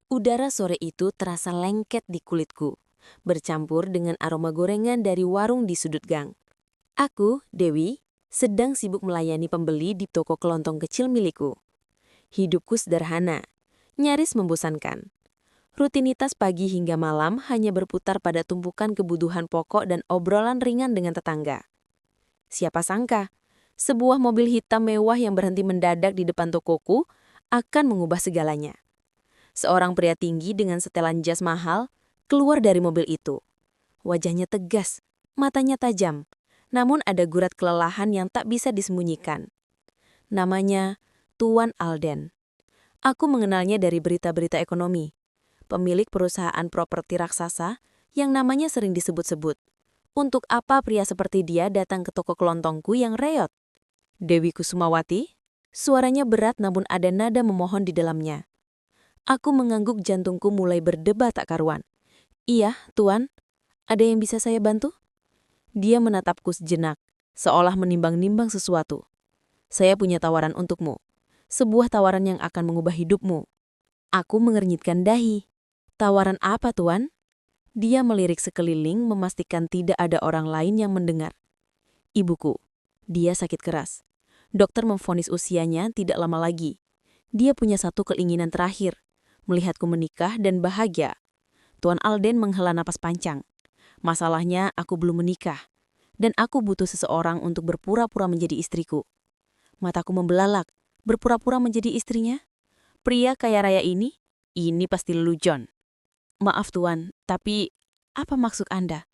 Udara sore itu terasa lengket di kulitku, bercampur dengan aroma gorengan dari warung di sudut gang. Aku, Dewi, sedang sibuk melayani pembeli di toko kelontong kecil milikku. Hidupku sederhana, nyaris membosankan. Rutinitas pagi hingga malam hanya berputar pada tumpukan kebutuhan pokok dan obrolan ringan dengan tetangga. Siapa sangka, sebuah mobil hitam mewah yang berhenti mendadak di depan tokoku akan mengubah segalanya. Seorang pria tinggi dengan setelan jas mahal keluar dari mobil itu. Wajahnya tegas, matanya tajam, namun ada gurat kelelahan yang tak bisa disembunyikan. Namanya Tuan Alden. Aku mengenalnya dari berita-berita ekonomi. Pemilik perusahaan properti raksasa yang namanya sering disebut-sebut. Untuk apa pria seperti dia datang ke toko kelontongku yang reot? Dewi Kusumawati? Suaranya berat namun ada nada memohon di dalamnya. Aku mengangguk, jantungku mulai berdebar tak karuan. Iya, Tuan. Ada yang bisa saya bantu? Dia menatapku sejenak, seolah menimbang-nimbang sesuatu. Saya punya tawaran untukmu. Sebuah tawaran yang akan mengubah hidupmu. Aku mengernyitkan dahi. Tawaran apa, Tuan? Dia melirik sekeliling memastikan tidak ada orang lain yang mendengar. Ibuku. Dia sakit keras. Dokter memvonis usianya tidak lama lagi. Dia punya satu keinginan terakhir, melihatku menikah dan bahagia. Tuan Alden menghela napas panjang. Masalahnya aku belum menikah, dan aku butuh seseorang untuk berpura-pura menjadi istriku. Mataku membelalak, berpura-pura menjadi istrinya? Pria kaya raya ini pasti lelujon. Maaf Tuan, tapi apa maksud Anda?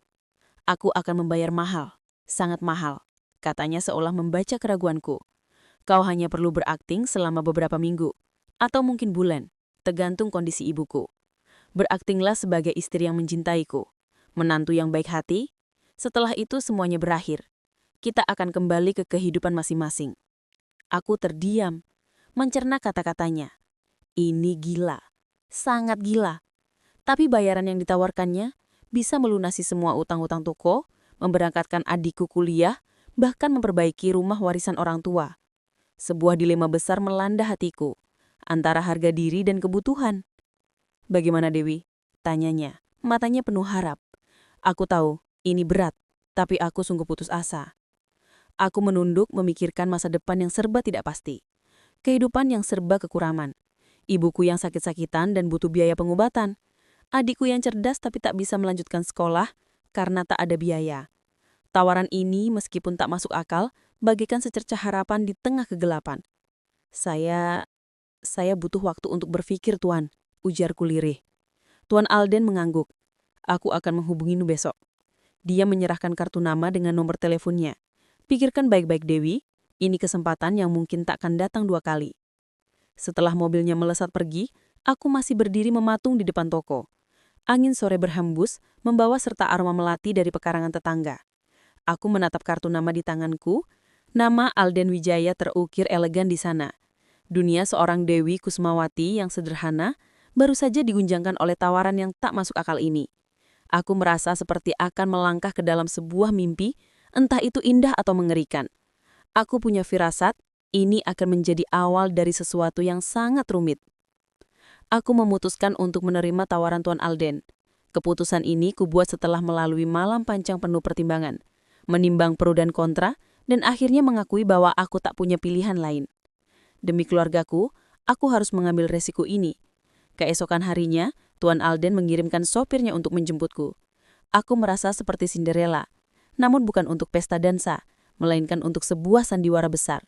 Aku akan membayar mahal, sangat mahal, katanya seolah membaca keraguanku. Kau hanya perlu berakting selama beberapa minggu, atau mungkin bulan, tergantung kondisi ibuku. Beraktinglah sebagai istri yang mencintaiku, menantu yang baik hati. Setelah itu semuanya berakhir. Kita akan kembali ke kehidupan masing-masing. Aku terdiam, mencerna kata-katanya. Ini gila, sangat gila. Tapi bayaran yang ditawarkannya bisa melunasi semua utang-utang toko, memberangkatkan adikku kuliah, bahkan memperbaiki rumah warisan orang tua. Sebuah dilema besar melanda hatiku, antara harga diri dan kebutuhan. Bagaimana Dewi? Tanyanya, matanya penuh harap. Aku tahu, ini berat, tapi aku sungguh putus asa. Aku menunduk memikirkan masa depan yang serba tidak pasti. Kehidupan yang serba kekuraman. Ibuku yang sakit-sakitan dan butuh biaya pengobatan. Adikku yang cerdas tapi tak bisa melanjutkan sekolah karena tak ada biaya. Tawaran ini meskipun tak masuk akal, bagaikan secercah harapan di tengah kegelapan. Saya butuh waktu untuk berpikir, Tuan, ujarku lirih. Tuan Alden mengangguk. Aku akan menghubungimu besok. Dia menyerahkan kartu nama dengan nomor teleponnya. Pikirkan baik-baik Dewi, ini kesempatan yang mungkin takkan datang dua kali. Setelah mobilnya melesat pergi, aku masih berdiri mematung di depan toko. Angin sore berhembus, membawa serta aroma melati dari pekarangan tetangga. Aku menatap kartu nama di tanganku. Nama Alden Wijaya terukir elegan di sana. Dunia seorang Dewi Kusumawati yang sederhana baru saja digunjangkan oleh tawaran yang tak masuk akal ini. Aku merasa seperti akan melangkah ke dalam sebuah mimpi, entah itu indah atau mengerikan. Aku punya firasat, ini akan menjadi awal dari sesuatu yang sangat rumit. Aku memutuskan untuk menerima tawaran Tuan Alden. Keputusan ini kubuat setelah melalui malam panjang penuh pertimbangan, menimbang pro dan kontra, dan akhirnya mengakui bahwa aku tak punya pilihan lain. Demi keluargaku, aku harus mengambil resiko ini. Keesokan harinya, Tuan Alden mengirimkan sopirnya untuk menjemputku. Aku merasa seperti Cinderella, namun bukan untuk pesta dansa, melainkan untuk sebuah sandiwara besar.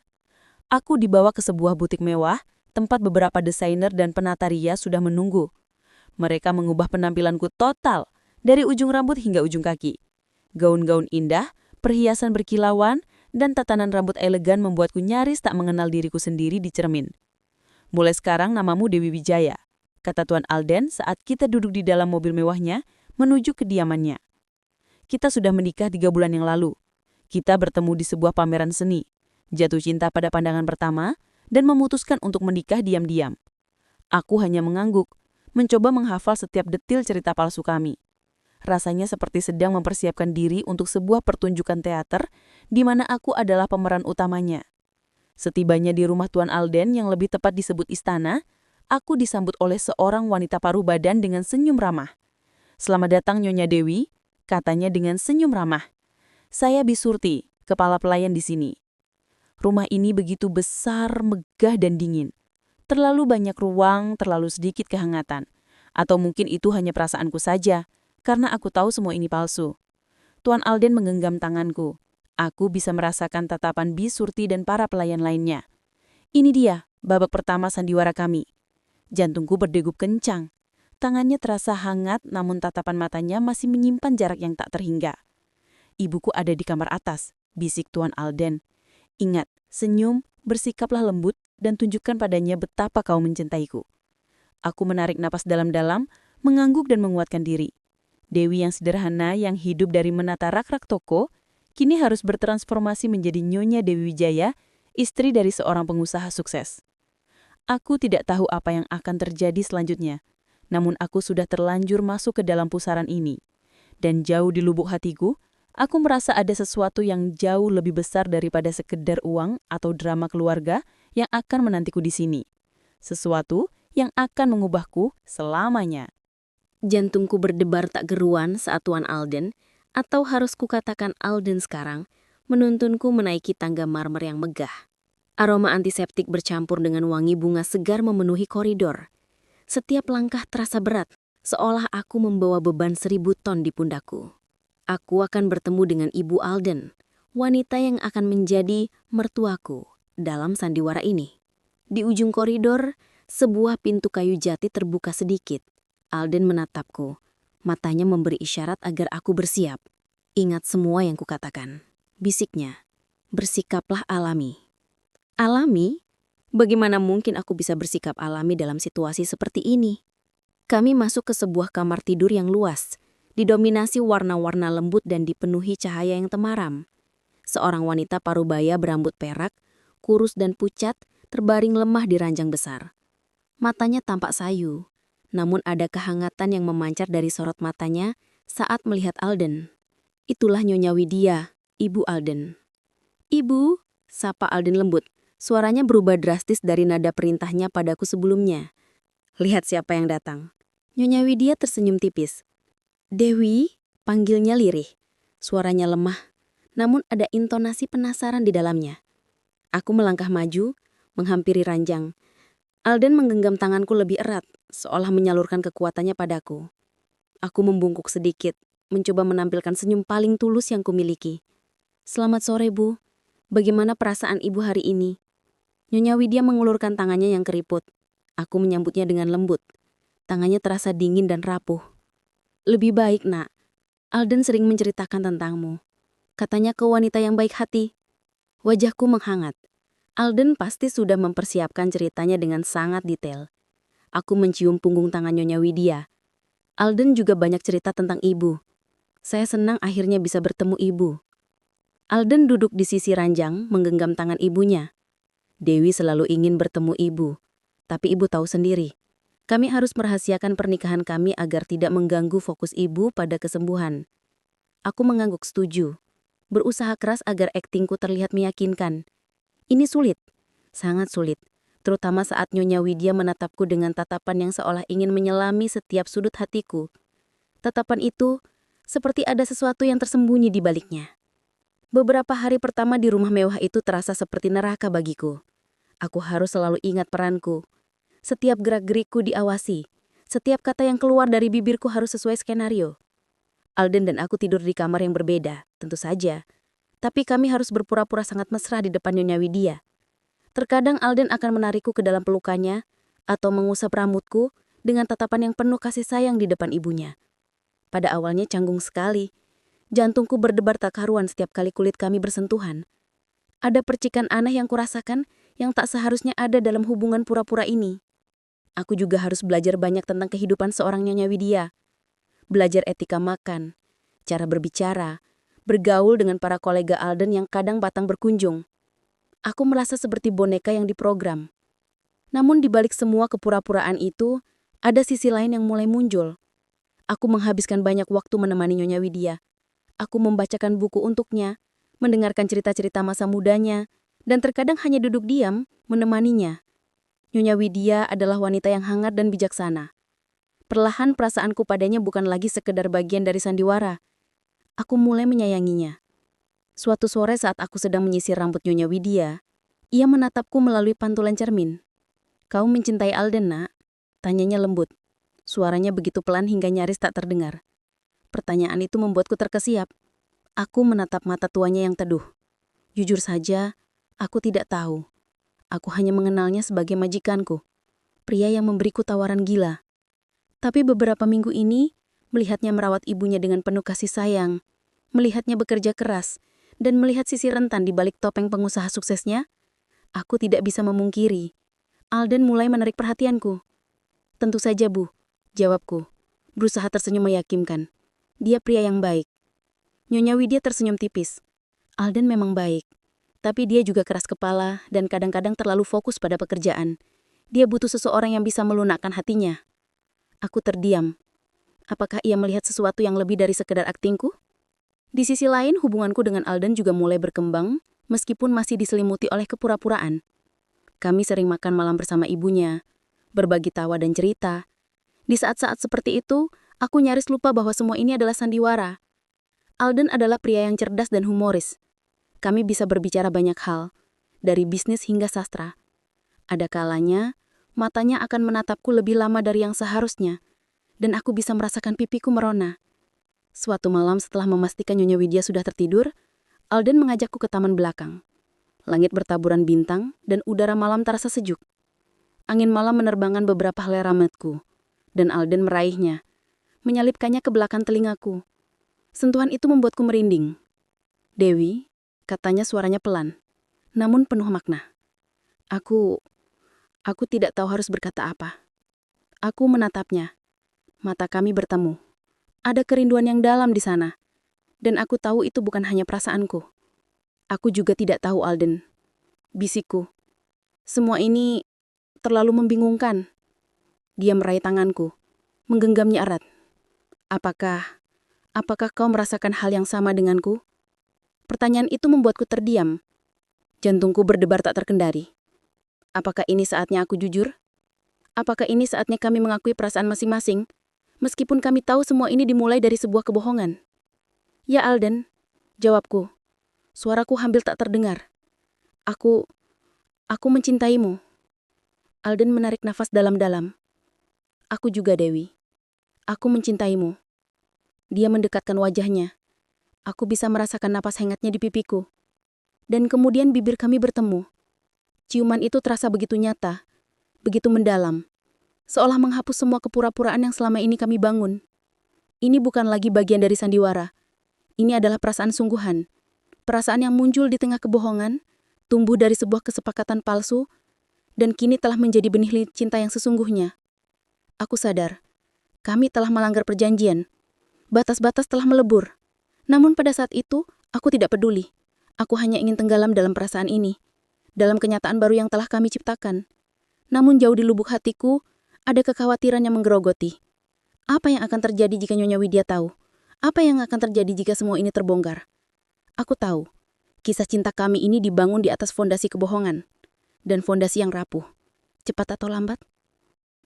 Aku dibawa ke sebuah butik mewah, tempat beberapa desainer dan penata ria sudah menunggu. Mereka mengubah penampilanku total, dari ujung rambut hingga ujung kaki. Gaun-gaun indah, perhiasan berkilauan, dan tatanan rambut elegan membuatku nyaris tak mengenal diriku sendiri di cermin. Mulai sekarang namamu Dewi Wijaya, kata Tuan Alden saat kita duduk di dalam mobil mewahnya menuju kediamannya. Kita sudah menikah 3 bulan yang lalu. Kita bertemu di sebuah pameran seni, jatuh cinta pada pandangan pertama, dan memutuskan untuk menikah diam-diam. Aku hanya mengangguk, mencoba menghafal setiap detil cerita palsu kami. Rasanya seperti sedang mempersiapkan diri untuk sebuah pertunjukan teater di mana aku adalah pemeran utamanya. Setibanya di rumah Tuan Alden yang lebih tepat disebut istana, aku disambut oleh seorang wanita paruh badan dengan senyum ramah. "Selamat datang Nyonya Dewi," katanya dengan senyum ramah. "Saya Bisurti, kepala pelayan di sini." Rumah ini begitu besar, megah dan dingin. Terlalu banyak ruang, terlalu sedikit kehangatan. Atau mungkin itu hanya perasaanku saja, karena aku tahu semua ini palsu. Tuan Alden menggenggam tanganku. Aku bisa merasakan tatapan Bisurti dan para pelayan lainnya. Ini dia, babak pertama sandiwara kami. Jantungku berdegup kencang. Tangannya terasa hangat, namun tatapan matanya masih menyimpan jarak yang tak terhingga. "Ibuku ada di kamar atas," bisik Tuan Alden. "Ingat, senyum, bersikaplah lembut, dan tunjukkan padanya betapa kau mencintaiku." Aku menarik napas dalam-dalam, mengangguk dan menguatkan diri. Dewi yang sederhana, yang hidup dari menata rak-rak toko, kini harus bertransformasi menjadi Nyonya Dewi Wijaya, istri dari seorang pengusaha sukses. Aku tidak tahu apa yang akan terjadi selanjutnya, namun aku sudah terlanjur masuk ke dalam pusaran ini. Dan jauh di lubuk hatiku, aku merasa ada sesuatu yang jauh lebih besar daripada sekedar uang atau drama keluarga yang akan menantiku di sini. Sesuatu yang akan mengubahku selamanya. Jantungku berdebar tak geruan saat Tuan Alden, atau harus kukatakan Alden sekarang, menuntunku menaiki tangga marmer yang megah. Aroma antiseptik bercampur dengan wangi bunga segar memenuhi koridor. Setiap langkah terasa berat, seolah aku membawa beban 1000 ton di pundakku. Aku akan bertemu dengan Ibu Alden, wanita yang akan menjadi mertuaku dalam sandiwara ini. Di ujung koridor, sebuah pintu kayu jati terbuka sedikit. Alden menatapku. Matanya memberi isyarat agar aku bersiap. "Ingat semua yang kukatakan," bisiknya. "Bersikaplah alami." Alami? Bagaimana mungkin aku bisa bersikap alami dalam situasi seperti ini? Kami masuk ke sebuah kamar tidur yang luas, didominasi warna-warna lembut dan dipenuhi cahaya yang temaram. Seorang wanita parubaya berambut perak, kurus dan pucat, terbaring lemah di ranjang besar. Matanya tampak sayu, namun ada kehangatan yang memancar dari sorot matanya saat melihat Alden. Itulah Nyonya Widya, Ibu Alden. "Ibu," sapa Alden lembut. Suaranya berubah drastis dari nada perintahnya padaku sebelumnya. "Lihat siapa yang datang." Nyonya Widya tersenyum tipis. "Dewi," panggilnya lirih. Suaranya lemah, namun ada intonasi penasaran di dalamnya. Aku melangkah maju, menghampiri ranjang. Alden menggenggam tanganku lebih erat, seolah menyalurkan kekuatannya padaku. Aku membungkuk sedikit, mencoba menampilkan senyum paling tulus yang kumiliki. "Selamat sore, Bu. Bagaimana perasaan Ibu hari ini?" Nyonya Widya mengulurkan tangannya yang keriput. Aku menyambutnya dengan lembut. Tangannya terasa dingin dan rapuh. "Lebih baik, Nak. Alden sering menceritakan tentangmu. Katanya kau wanita yang baik hati." Wajahku menghangat. Alden pasti sudah mempersiapkan ceritanya dengan sangat detail. Aku mencium punggung tangan Nyonya Widya. "Alden juga banyak cerita tentang Ibu. Saya senang akhirnya bisa bertemu Ibu." Alden duduk di sisi ranjang, menggenggam tangan ibunya. "Dewi selalu ingin bertemu Ibu, tapi Ibu tahu sendiri. Kami harus merahasiakan pernikahan kami agar tidak mengganggu fokus Ibu pada kesembuhan." Aku mengangguk setuju. Berusaha keras agar aktingku terlihat meyakinkan. Ini sulit, sangat sulit, terutama saat Nyonya Widya menatapku dengan tatapan yang seolah ingin menyelami setiap sudut hatiku. Tatapan itu seperti ada sesuatu yang tersembunyi di baliknya. Beberapa hari pertama di rumah mewah itu terasa seperti neraka bagiku. Aku harus selalu ingat peranku. Setiap gerak-gerikku diawasi. Setiap kata yang keluar dari bibirku harus sesuai skenario. Alden dan aku tidur di kamar yang berbeda, tentu saja. Tapi kami harus berpura-pura sangat mesra di depan Nyonya Widya. Terkadang Alden akan menarikku ke dalam pelukannya atau mengusap rambutku dengan tatapan yang penuh kasih sayang di depan ibunya. Pada awalnya canggung sekali. Jantungku berdebar tak karuan setiap kali kulit kami bersentuhan. Ada percikan aneh yang kurasakan yang tak seharusnya ada dalam hubungan pura-pura ini. Aku juga harus belajar banyak tentang kehidupan seorang Nyonya Widya. Belajar etika makan, cara berbicara, bergaul dengan para kolega Alden yang kadang batang berkunjung. Aku merasa seperti boneka yang diprogram. Namun di balik semua kepura-puraan itu, ada sisi lain yang mulai muncul. Aku menghabiskan banyak waktu menemani Nyonya Widya. Aku membacakan buku untuknya, mendengarkan cerita-cerita masa mudanya, dan terkadang hanya duduk diam menemaninya. Nyonya Widya adalah wanita yang hangat dan bijaksana. Perlahan perasaanku padanya bukan lagi sekedar bagian dari sandiwara. Aku mulai menyayanginya. Suatu sore saat aku sedang menyisir rambut Nyonya Widya, ia menatapku melalui pantulan cermin. "Kau mencintai Alden, nak?" Tanyanya lembut. Suaranya begitu pelan hingga nyaris tak terdengar. Pertanyaan itu membuatku terkesiap. Aku menatap mata tuanya yang teduh. Jujur saja, aku tidak tahu. Aku hanya mengenalnya sebagai majikanku, pria yang memberiku tawaran gila. Tapi beberapa minggu ini, melihatnya merawat ibunya dengan penuh kasih sayang, melihatnya bekerja keras, dan melihat sisi rentan di balik topeng pengusaha suksesnya, aku tidak bisa memungkiri. Alden mulai menarik perhatianku. "Tentu saja, Bu," jawabku, berusaha tersenyum meyakinkan. "Dia pria yang baik." Nyonya Widya tersenyum tipis. "Alden memang baik, tapi dia juga keras kepala dan kadang-kadang terlalu fokus pada pekerjaan. Dia butuh seseorang yang bisa melunakkan hatinya." Aku terdiam. Apakah ia melihat sesuatu yang lebih dari sekedar aktingku? Di sisi lain, hubunganku dengan Alden juga mulai berkembang, meskipun masih diselimuti oleh kepura-puraan. Kami sering makan malam bersama ibunya, berbagi tawa dan cerita. Di saat-saat seperti itu, aku nyaris lupa bahwa semua ini adalah sandiwara. Alden adalah pria yang cerdas dan humoris. Kami bisa berbicara banyak hal, dari bisnis hingga sastra. Ada kalanya, matanya akan menatapku lebih lama dari yang seharusnya, dan aku bisa merasakan pipiku merona. Suatu malam setelah memastikan Nyonya Widya sudah tertidur, Alden mengajakku ke taman belakang. Langit bertaburan bintang, dan udara malam terasa sejuk. Angin malam menerbangkan beberapa helai rambutku, dan Alden meraihnya, menyalipkannya ke belakang telingaku. Sentuhan itu membuatku merinding. "Dewi," katanya suaranya pelan, namun penuh makna. Aku tidak tahu harus berkata apa. Aku menatapnya. Mata kami bertemu. Ada kerinduan yang dalam di sana. Dan aku tahu itu bukan hanya perasaanku. "Aku juga tidak tahu, Alden," bisikku. "Semua ini terlalu membingungkan." Dia meraih tanganku, menggenggamnya erat. Apakah kau merasakan hal yang sama denganku?" Pertanyaan itu membuatku terdiam. Jantungku berdebar tak terkendali. Apakah ini saatnya aku jujur? Apakah ini saatnya kami mengakui perasaan masing-masing, meskipun kami tahu semua ini dimulai dari sebuah kebohongan? "Ya, Alden," jawabku. Suaraku hampir tak terdengar. Aku mencintaimu." Alden menarik nafas dalam-dalam. "Aku juga, Dewi. Aku mencintaimu." Dia mendekatkan wajahnya. Aku bisa merasakan napas hangatnya di pipiku. Dan kemudian bibir kami bertemu. Ciuman itu terasa begitu nyata, begitu mendalam, seolah menghapus semua kepura-puraan yang selama ini kami bangun. Ini bukan lagi bagian dari sandiwara. Ini adalah perasaan sungguhan. Perasaan yang muncul di tengah kebohongan, tumbuh dari sebuah kesepakatan palsu, dan kini telah menjadi benih cinta yang sesungguhnya. Aku sadar, kami telah melanggar perjanjian. Batas-batas telah melebur. Namun pada saat itu, aku tidak peduli. Aku hanya ingin tenggelam dalam perasaan ini, dalam kenyataan baru yang telah kami ciptakan. Namun jauh di lubuk hatiku, ada kekhawatiran yang menggerogoti. Apa yang akan terjadi jika Nyonya Widya tahu? Apa yang akan terjadi jika semua ini terbongkar? Aku tahu, kisah cinta kami ini dibangun di atas fondasi kebohongan. Dan fondasi yang rapuh, cepat atau lambat,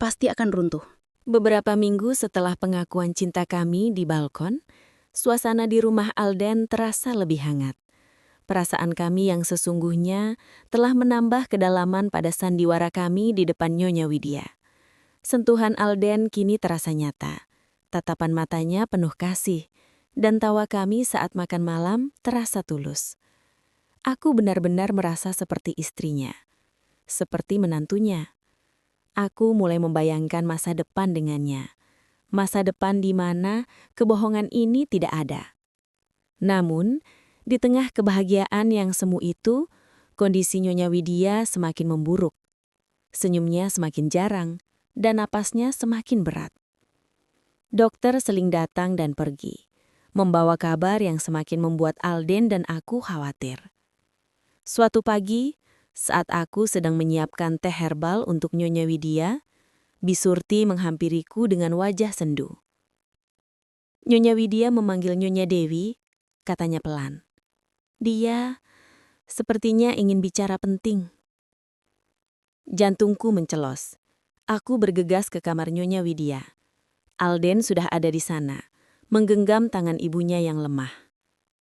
pasti akan runtuh. Beberapa minggu setelah pengakuan cinta kami di balkon, suasana di rumah Alden terasa lebih hangat. Perasaan kami yang sesungguhnya telah menambah kedalaman pada sandiwara kami di depan Nyonya Widya. Sentuhan Alden kini terasa nyata. Tatapan matanya penuh kasih, dan tawa kami saat makan malam terasa tulus. Aku benar-benar merasa seperti istrinya, seperti menantunya. Aku mulai membayangkan masa depan dengannya. Masa depan di mana kebohongan ini tidak ada. Namun, di tengah kebahagiaan yang semu itu, kondisi Nyonya Widya semakin memburuk. Senyumnya semakin jarang, dan napasnya semakin berat. Dokter seling datang dan pergi, membawa kabar yang semakin membuat Alden dan aku khawatir. Suatu pagi, saat aku sedang menyiapkan teh herbal untuk Nyonya Widya, Bisurti menghampiriku dengan wajah sendu. "Nyonya Widya memanggil Nyonya Dewi," katanya pelan. "Dia sepertinya ingin bicara penting." Jantungku mencelos. Aku bergegas ke kamar Nyonya Widya. Alden sudah ada di sana, menggenggam tangan ibunya yang lemah.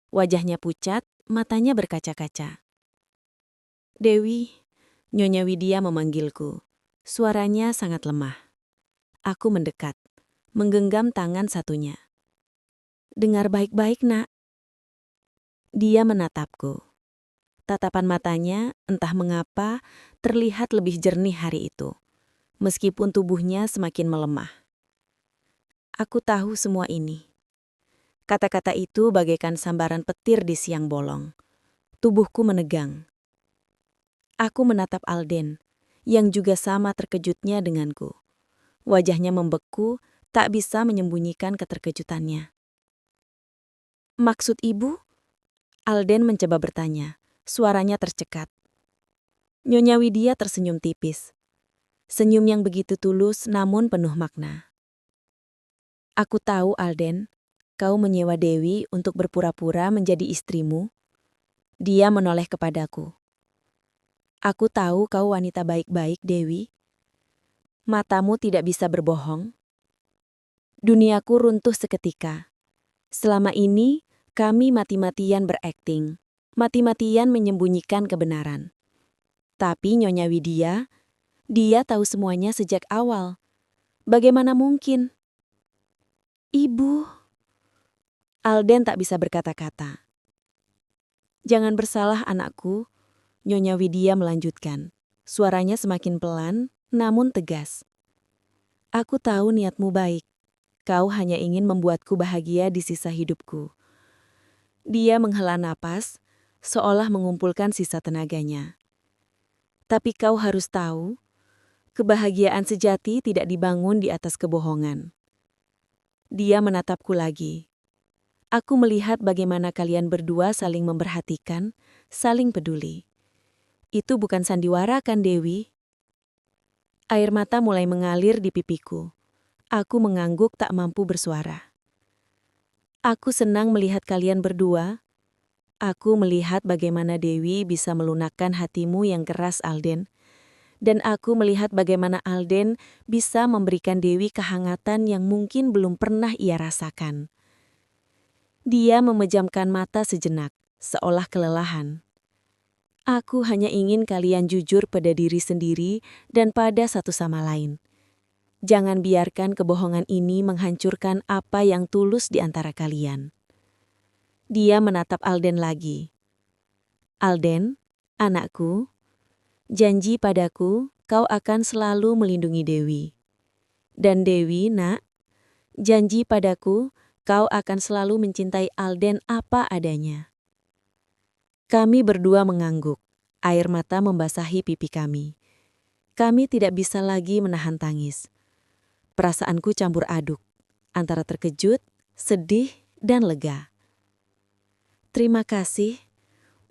Wajahnya pucat, matanya berkaca-kaca. Dewi, Nyonya Widya memanggilku. Suaranya sangat lemah. Aku mendekat, menggenggam tangan satunya. Dengar baik-baik, Nak. Dia menatapku. Tatapan matanya, entah mengapa, terlihat lebih jernih hari itu, meskipun tubuhnya semakin melemah. Aku tahu semua ini. Kata-kata itu bagaikan sambaran petir di siang bolong. Tubuhku menegang. Aku menatap Alden, yang juga sama terkejutnya denganku. Wajahnya membeku, tak bisa menyembunyikan keterkejutannya. Maksud ibu? Alden mencoba bertanya. Suaranya tercekat. Nyonya Widya tersenyum tipis. Senyum yang begitu tulus namun penuh makna. Aku tahu, Alden, kau menyewa Dewi untuk berpura-pura menjadi istrimu. Dia menoleh kepadaku. Aku tahu kau wanita baik-baik, Dewi. Matamu tidak bisa berbohong. Duniaku runtuh seketika. Selama ini, kami mati-matian berakting. Mati-matian menyembunyikan kebenaran. Tapi Nyonya Widya, dia tahu semuanya sejak awal. Bagaimana mungkin? Ibu. Alden tak bisa berkata-kata. Jangan bersalah, anakku, Nyonya Widya melanjutkan. Suaranya semakin pelan, namun tegas. Aku tahu niatmu baik. Kau hanya ingin membuatku bahagia di sisa hidupku. Dia menghela napas, seolah mengumpulkan sisa tenaganya. Tapi kau harus tahu, kebahagiaan sejati tidak dibangun di atas kebohongan. Dia menatapku lagi. Aku melihat bagaimana kalian berdua saling memperhatikan, saling peduli. Itu bukan sandiwara kan, Dewi? Air mata mulai mengalir di pipiku. Aku mengangguk tak mampu bersuara. Aku senang melihat kalian berdua. Aku melihat bagaimana Dewi bisa melunakkan hatimu yang keras, Alden. Dan aku melihat bagaimana Alden bisa memberikan Dewi kehangatan yang mungkin belum pernah ia rasakan. Dia memejamkan mata sejenak, seolah kelelahan. Aku hanya ingin kalian jujur pada diri sendiri dan pada satu sama lain. Jangan biarkan kebohongan ini menghancurkan apa yang tulus di antara kalian. Dia menatap Alden lagi. Alden, anakku, janji padaku kau akan selalu melindungi Dewi. Dan Dewi, nak, janji padaku kau akan selalu mencintai Alden apa adanya. Kami berdua mengangguk, air mata membasahi pipi kami. Kami tidak bisa lagi menahan tangis. Perasaanku campur aduk, antara terkejut, sedih, dan lega. Terima kasih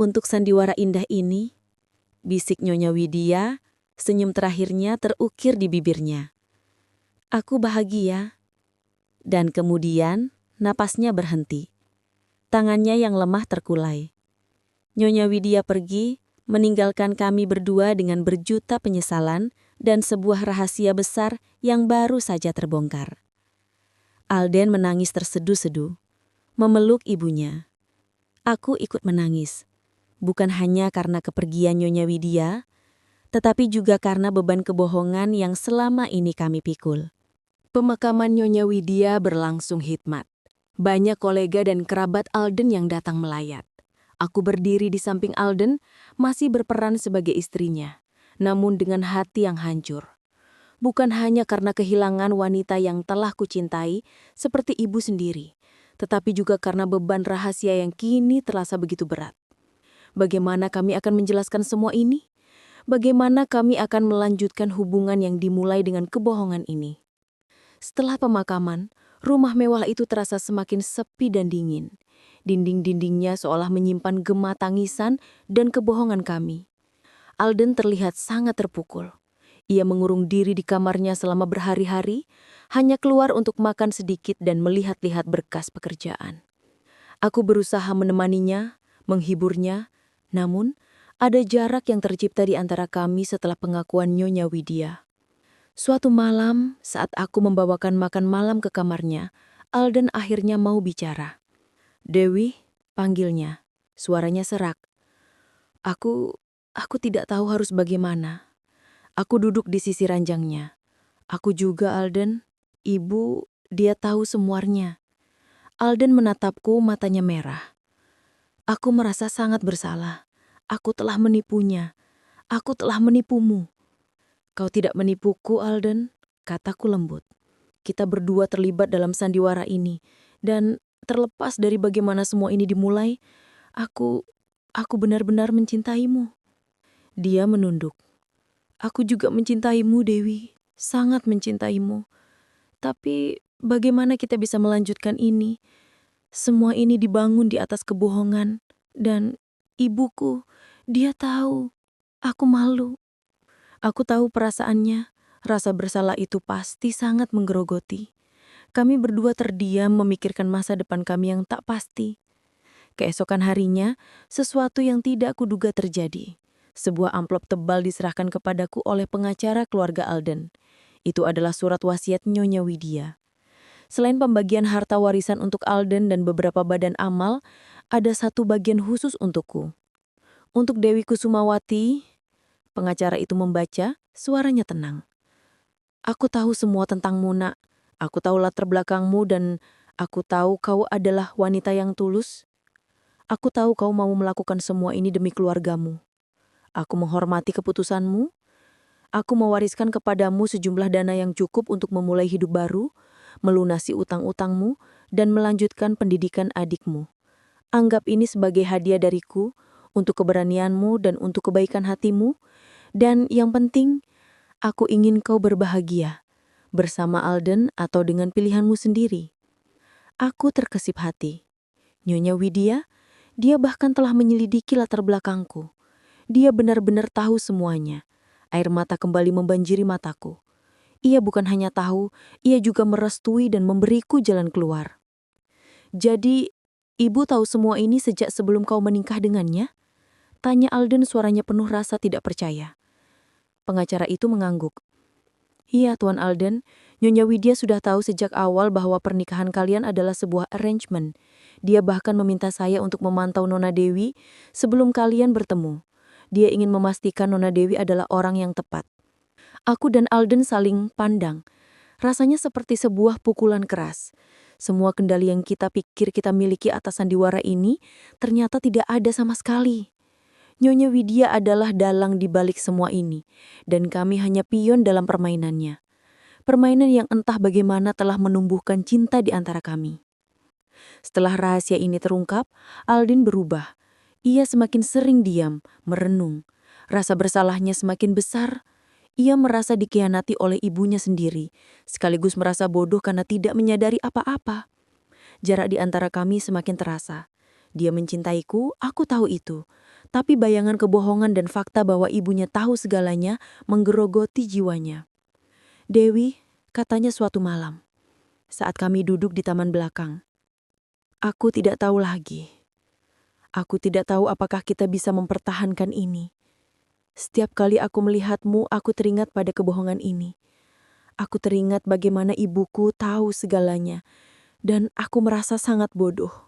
untuk sandiwara indah ini, bisik Nyonya Widya, senyum terakhirnya terukir di bibirnya. Aku bahagia. Dan kemudian napasnya berhenti. Tangannya yang lemah terkulai. Nyonya Widya pergi, meninggalkan kami berdua dengan berjuta penyesalan dan sebuah rahasia besar yang baru saja terbongkar. Alden menangis terseduh-seduh, memeluk ibunya. Aku ikut menangis, bukan hanya karena kepergian Nyonya Widya, tetapi juga karena beban kebohongan yang selama ini kami pikul. Pemakaman Nyonya Widya berlangsung hikmat. Banyak kolega dan kerabat Alden yang datang melayat. Aku berdiri di samping Alden, masih berperan sebagai istrinya, namun dengan hati yang hancur. Bukan hanya karena kehilangan wanita yang telah kucintai, seperti ibu sendiri, tetapi juga karena beban rahasia yang kini terasa begitu berat. Bagaimana kami akan menjelaskan semua ini? Bagaimana kami akan melanjutkan hubungan yang dimulai dengan kebohongan ini? Setelah pemakaman, rumah mewah itu terasa semakin sepi dan dingin. Dinding-dindingnya seolah menyimpan gema tangisan dan kebohongan kami. Alden terlihat sangat terpukul. Ia mengurung diri di kamarnya selama berhari-hari, hanya keluar untuk makan sedikit dan melihat-lihat berkas pekerjaan. Aku berusaha menemaninya, menghiburnya, namun Ada jarak yang tercipta di antara kami setelah pengakuan Nyonya Widya. Suatu malam, saat aku membawakan makan malam ke kamarnya, Alden akhirnya mau bicara. "Dewi," panggilnya. Suaranya serak. Aku tidak tahu harus bagaimana. Aku duduk di sisi ranjangnya. "Aku juga, Alden. Ibu, dia tahu semuanya." Alden menatapku, matanya merah. "Aku merasa sangat bersalah. Aku telah menipunya. Aku telah menipumu." "Kau tidak menipuku, Alden," kataku lembut. "Kita berdua terlibat dalam sandiwara ini. Dan terlepas dari bagaimana semua ini dimulai, aku benar-benar mencintaimu." Dia menunduk. "Aku juga mencintaimu, Dewi. Sangat mencintaimu. Tapi bagaimana kita bisa melanjutkan ini? Semua ini dibangun di atas kebohongan. Dan ibuku, dia tahu. Aku malu. Aku tahu perasaannya. Rasa bersalah itu pasti sangat menggerogoti. Kami berdua terdiam memikirkan masa depan kami yang tak pasti. Keesokan harinya, sesuatu yang tidak kuduga terjadi. Sebuah amplop tebal diserahkan kepadaku oleh pengacara keluarga Alden. Itu adalah surat wasiat Nyonya Widya. Selain pembagian harta warisan untuk Alden dan beberapa badan amal, ada satu bagian khusus untukku. Untuk Dewi Kusumawati, pengacara itu membaca, suaranya tenang. "Aku tahu semua tentangmu, Nak. Aku tahu latar belakangmu dan aku tahu kau adalah wanita yang tulus. Aku tahu kau mau melakukan semua ini demi keluargamu. Aku menghormati keputusanmu. Aku mewariskan kepadamu sejumlah dana yang cukup untuk memulai hidup baru, melunasi utang-utangmu, dan melanjutkan pendidikan adikmu. Anggap ini sebagai hadiah dariku untuk keberanianmu dan untuk kebaikan hatimu. Dan yang penting, aku ingin kau berbahagia, bersama Alden atau dengan pilihanmu sendiri." Aku terkesip hati. Nyonya Widya, dia bahkan telah menyelidiki latar belakangku. Dia benar-benar tahu semuanya. Air mata kembali membanjiri mataku. Ia bukan hanya tahu, ia juga merestui dan memberiku jalan keluar. "Jadi, ibu tahu semua ini sejak sebelum kau menikah dengannya?" tanya Alden, suaranya penuh rasa tidak percaya. Pengacara itu mengangguk. "Iya, Tuan Alden, Nyonya Widya sudah tahu sejak awal bahwa pernikahan kalian adalah sebuah arrangement. Dia bahkan meminta saya untuk memantau Nona Dewi sebelum kalian bertemu. Dia ingin memastikan Nona Dewi adalah orang yang tepat." Aku dan Alden saling pandang. Rasanya seperti sebuah pukulan keras. Semua kendali yang kita pikir kita miliki atas sandiwara ini ternyata tidak ada sama sekali. Nyonya Widya adalah dalang di balik semua ini, dan kami hanya pion dalam permainannya. Permainan yang entah bagaimana telah menumbuhkan cinta di antara kami. Setelah rahasia ini terungkap, Aldin berubah. Ia semakin sering diam, merenung. Rasa bersalahnya semakin besar. Ia merasa dikhianati oleh ibunya sendiri, sekaligus merasa bodoh karena tidak menyadari apa-apa. Jarak di antara kami semakin terasa. Dia mencintaiku, aku tahu itu. Tapi bayangan kebohongan dan fakta bahwa ibunya tahu segalanya menggerogoti jiwanya. "Dewi," katanya suatu malam, saat kami duduk di taman belakang. "Aku tidak tahu lagi. Aku tidak tahu apakah kita bisa mempertahankan ini. Setiap kali aku melihatmu, aku teringat pada kebohongan ini. Aku teringat bagaimana ibuku tahu segalanya, dan aku merasa sangat bodoh."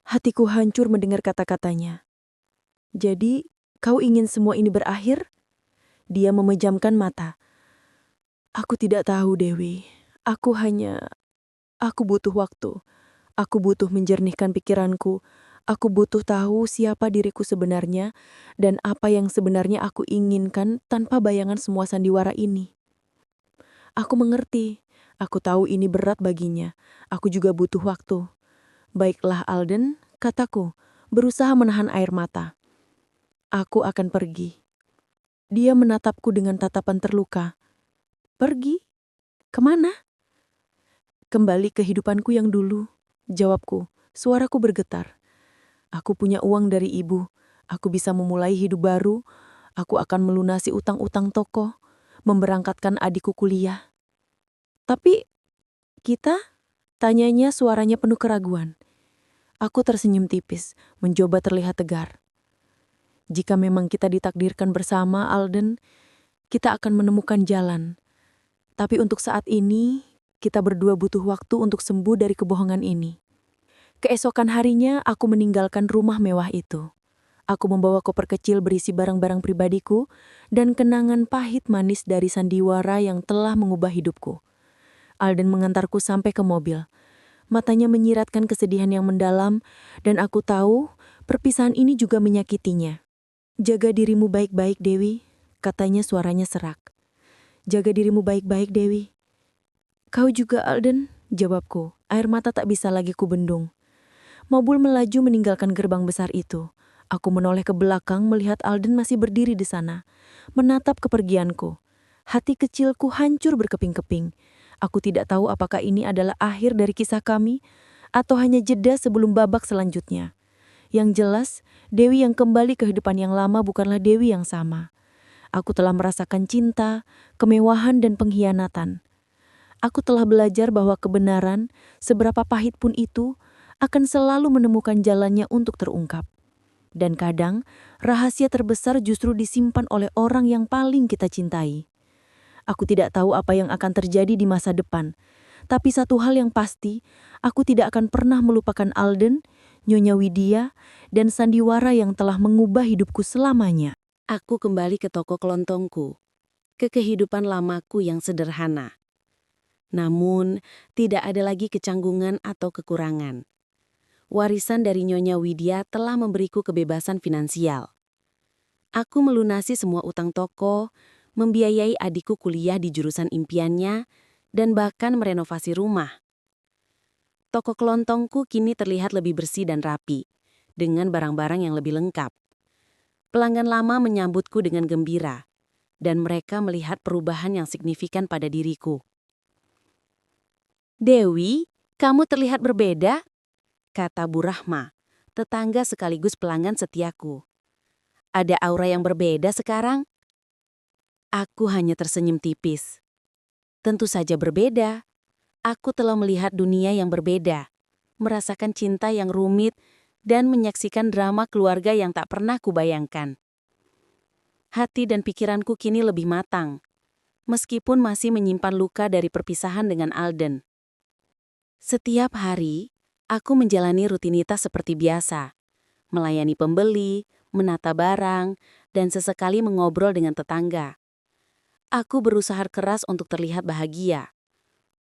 Hatiku hancur mendengar kata-katanya. "Jadi, kau ingin semua ini berakhir?" Dia memejamkan mata. "Aku tidak tahu, Dewi. Aku butuh waktu. Aku butuh menjernihkan pikiranku. Aku butuh tahu siapa diriku sebenarnya dan apa yang sebenarnya aku inginkan tanpa bayangan semua sandiwara ini." Aku mengerti. Aku tahu ini berat baginya. Aku juga butuh waktu. "Baiklah, Alden," kataku, berusaha menahan air mata. "Aku akan pergi." Dia menatapku dengan tatapan terluka. "Pergi? Kemana?" "Kembali ke kehidupanku yang dulu," jawabku. Suaraku bergetar. "Aku punya uang dari ibu. Aku bisa memulai hidup baru. Aku akan melunasi utang-utang toko, memberangkatkan adikku kuliah." "Tapi kita?" tanyanya, suaranya penuh keraguan. Aku tersenyum tipis, mencoba terlihat tegar. Jika memang kita ditakdirkan bersama, Alden, kita akan menemukan jalan. Tapi untuk saat ini, kita berdua butuh waktu untuk sembuh dari kebohongan ini. Keesokan harinya, aku meninggalkan rumah mewah itu. Aku membawa koper kecil berisi barang-barang pribadiku dan kenangan pahit manis dari sandiwara yang telah mengubah hidupku. Alden mengantarku sampai ke mobil. Matanya menyiratkan kesedihan yang mendalam, dan aku tahu perpisahan ini juga menyakitinya. "Jaga dirimu baik-baik, Dewi," katanya suaranya serak. "Jaga dirimu baik-baik, Dewi." "Kau juga, Alden," jawabku. Air mata tak bisa lagi kubendung. Mobil melaju meninggalkan gerbang besar itu. Aku menoleh ke belakang melihat Alden masih berdiri di sana, menatap kepergianku. Hati kecilku hancur berkeping-keping. Aku tidak tahu apakah ini adalah akhir dari kisah kami, atau hanya jeda sebelum babak selanjutnya. Yang jelas, Dewi yang kembali ke kehidupan yang lama bukanlah Dewi yang sama. Aku telah merasakan cinta, kemewahan, dan pengkhianatan. Aku telah belajar bahwa kebenaran, seberapa pahit pun itu, akan selalu menemukan jalannya untuk terungkap. Dan kadang, rahasia terbesar justru disimpan oleh orang yang paling kita cintai. Aku tidak tahu apa yang akan terjadi di masa depan, tapi satu hal yang pasti, aku tidak akan pernah melupakan Alden, Nyonya Widya, dan sandiwara yang telah mengubah hidupku selamanya. Aku kembali ke toko kelontongku, ke kehidupan lamaku yang sederhana. Namun, tidak ada lagi kecanggungan atau kekurangan. Warisan dari Nyonya Widya telah memberiku kebebasan finansial. Aku melunasi semua utang toko, membiayai adikku kuliah di jurusan impiannya, dan bahkan merenovasi rumah. Toko kelontongku kini terlihat lebih bersih dan rapi, dengan barang-barang yang lebih lengkap. Pelanggan lama menyambutku dengan gembira, dan mereka melihat perubahan yang signifikan pada diriku. "Dewi, kamu terlihat berbeda," kata Bu Rahma, tetangga sekaligus pelanggan setiaku. "Ada aura yang berbeda sekarang?" Aku hanya tersenyum tipis. Tentu saja berbeda. Aku telah melihat dunia yang berbeda, merasakan cinta yang rumit, dan menyaksikan drama keluarga yang tak pernah kubayangkan. Hati dan pikiranku kini lebih matang, meskipun masih menyimpan luka dari perpisahan dengan Alden. Setiap hari, aku menjalani rutinitas seperti biasa, melayani pembeli, menata barang, dan sesekali mengobrol dengan tetangga. Aku berusaha keras untuk terlihat bahagia,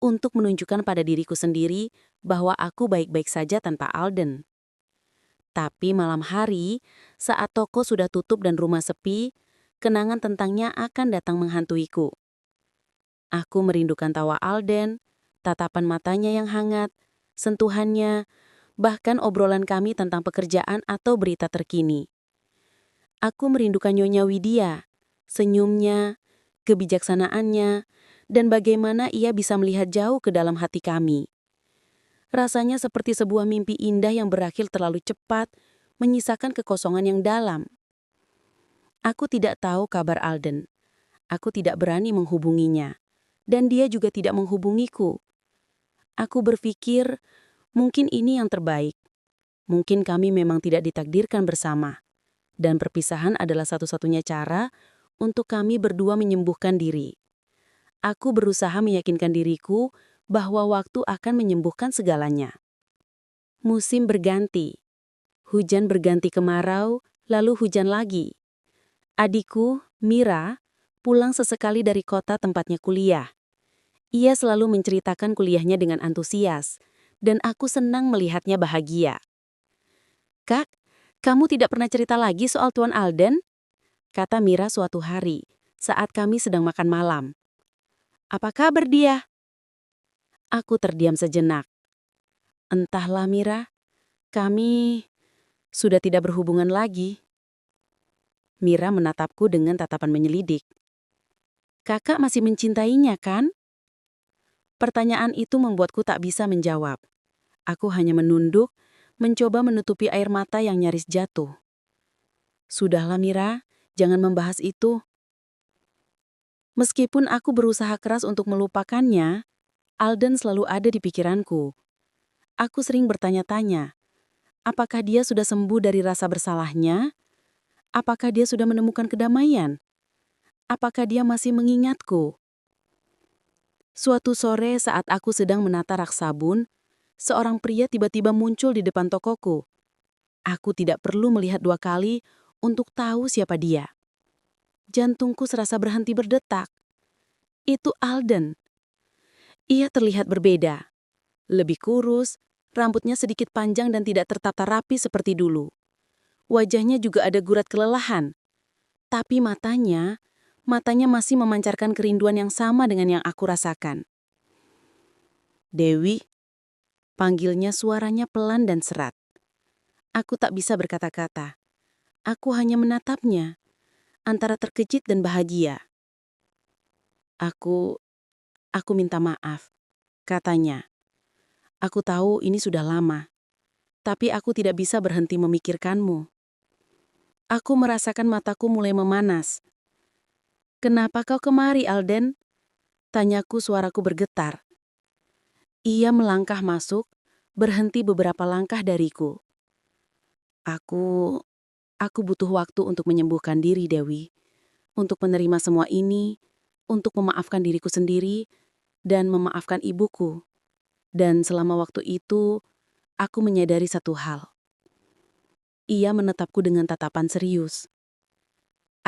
untuk menunjukkan pada diriku sendiri bahwa aku baik-baik saja tanpa Alden. Tapi malam hari, saat toko sudah tutup dan rumah sepi, kenangan tentangnya akan datang menghantuiku. Aku merindukan tawa Alden, tatapan matanya yang hangat, sentuhannya, bahkan obrolan kami tentang pekerjaan atau berita terkini. Aku merindukan Nyonya Widya, senyumnya, kebijaksanaannya, dan bagaimana ia bisa melihat jauh ke dalam hati kami. Rasanya seperti sebuah mimpi indah yang berakhir terlalu cepat, menyisakan kekosongan yang dalam. Aku tidak tahu kabar Alden. Aku tidak berani menghubunginya, dan dia juga tidak menghubungiku. Aku berpikir, mungkin ini yang terbaik. Mungkin kami memang tidak ditakdirkan bersama, dan perpisahan adalah satu-satunya cara untuk kami berdua menyembuhkan diri. Aku berusaha meyakinkan diriku bahwa waktu akan menyembuhkan segalanya. Musim berganti. Hujan berganti kemarau, lalu hujan lagi. Adikku, Mira, pulang sesekali dari kota tempatnya kuliah. Ia selalu menceritakan kuliahnya dengan antusias, dan aku senang melihatnya bahagia. "Kak, kamu tidak pernah cerita lagi soal Tuan Alden?" kata Mira suatu hari, saat kami sedang makan malam. "Apa kabar dia?" Aku terdiam sejenak. "Entahlah Mira, kami sudah tidak berhubungan lagi." Mira menatapku dengan tatapan menyelidik. "Kakak masih mencintainya, kan?" Pertanyaan itu membuatku tak bisa menjawab. Aku hanya menunduk, mencoba menutupi air mata yang nyaris jatuh. "Sudahlah Mira, jangan membahas itu." Meskipun aku berusaha keras untuk melupakannya, Alden selalu ada di pikiranku. Aku sering bertanya-tanya, apakah dia sudah sembuh dari rasa bersalahnya? Apakah dia sudah menemukan kedamaian? Apakah dia masih mengingatku? Suatu sore saat aku sedang menata rak sabun, seorang pria tiba-tiba muncul di depan tokoku. Aku tidak perlu melihat 2 kali untuk tahu siapa dia. Jantungku serasa berhenti berdetak. Itu Alden. Ia terlihat berbeda. Lebih kurus, rambutnya sedikit panjang dan tidak tertata rapi seperti dulu. Wajahnya juga ada gurat kelelahan. Tapi matanya masih memancarkan kerinduan yang sama dengan yang aku rasakan. Dewi, panggilnya suaranya pelan dan serat. Aku tak bisa berkata-kata. Aku hanya menatapnya, antara terkejut dan bahagia. Aku minta maaf, katanya. Aku tahu ini sudah lama, tapi aku tidak bisa berhenti memikirkanmu. Aku merasakan mataku mulai memanas. Kenapa kau kemari, Alden? Tanyaku, suaraku bergetar. Ia melangkah masuk, berhenti beberapa langkah dariku. Aku butuh waktu untuk menyembuhkan diri, Dewi. Untuk menerima semua ini, untuk memaafkan diriku sendiri, dan memaafkan ibuku. Dan selama waktu itu, aku menyadari satu hal. Ia menatapku dengan tatapan serius.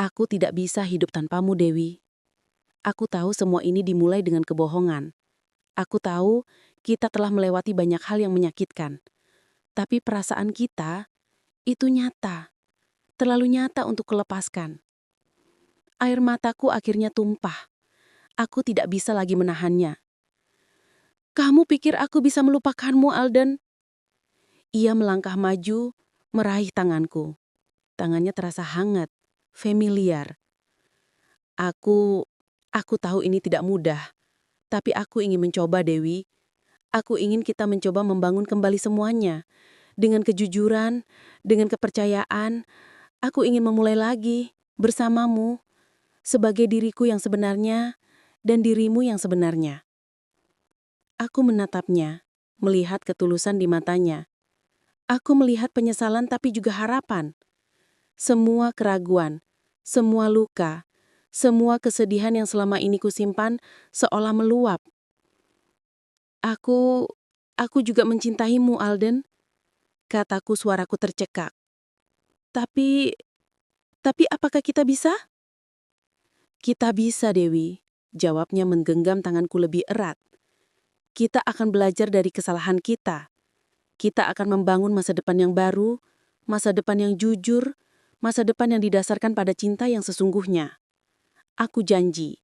Aku tidak bisa hidup tanpamu, Dewi. Aku tahu semua ini dimulai dengan kebohongan. Aku tahu kita telah melewati banyak hal yang menyakitkan. Tapi perasaan kita, itu nyata. Terlalu nyata untuk kulepaskan. Air mataku akhirnya tumpah. Aku tidak bisa lagi menahannya. Kamu pikir aku bisa melupakanmu, Alden? Ia melangkah maju, meraih tanganku. Tangannya terasa hangat, familiar. Aku tahu ini tidak mudah, tapi aku ingin mencoba, Dewi. Aku ingin kita mencoba membangun kembali semuanya. Dengan kejujuran, dengan kepercayaan, aku ingin memulai lagi, bersamamu, sebagai diriku yang sebenarnya, dan dirimu yang sebenarnya. Aku menatapnya, melihat ketulusan di matanya. Aku melihat penyesalan tapi juga harapan. Semua keraguan, semua luka, semua kesedihan yang selama ini kusimpan seolah meluap. Aku juga mencintaimu, Alden. Kataku, suaraku tercekak. Tapi apakah kita bisa? Kita bisa, Dewi. Jawabnya menggenggam tanganku lebih erat. Kita akan belajar dari kesalahan kita. Kita akan membangun masa depan yang baru, masa depan yang jujur, masa depan yang didasarkan pada cinta yang sesungguhnya. Aku janji.